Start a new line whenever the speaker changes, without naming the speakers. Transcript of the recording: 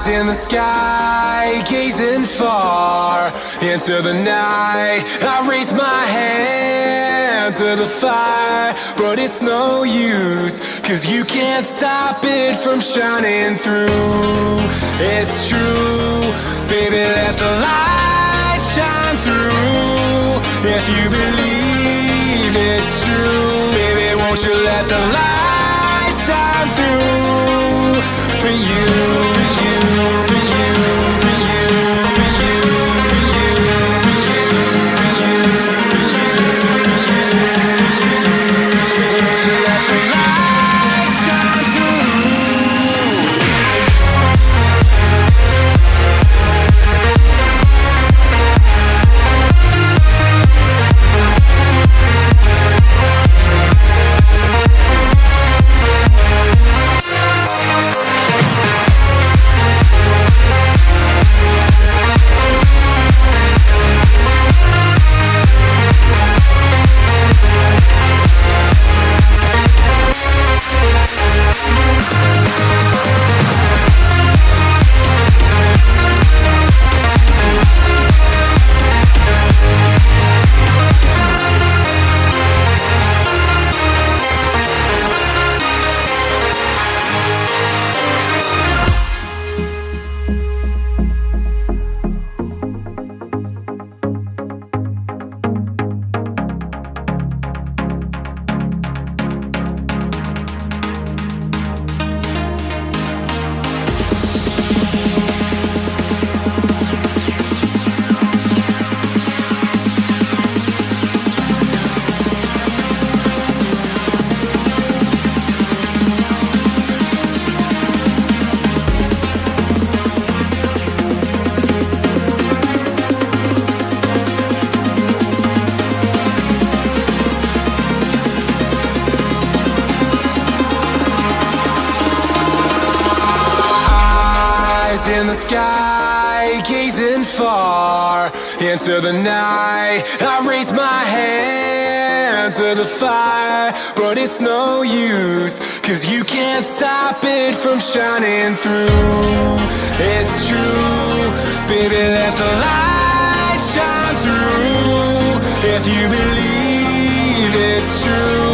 In the sky, gazing far into the night, I raise my hand to the fire, but it's no use, 'cause you can't stop it from shining through. It's true, baby, let the light shine through. If you believe it's true, baby, won't you let the light shine through for you, for you, for you, for you, for you, for you, for you, for you, won't you let the light shine through? In the sky, gazing far into the night, I raise my hand to the fire, but it's no use, 'cause you can't stop it from shining through. It's true, baby, let the light shine through. If you believe it's true,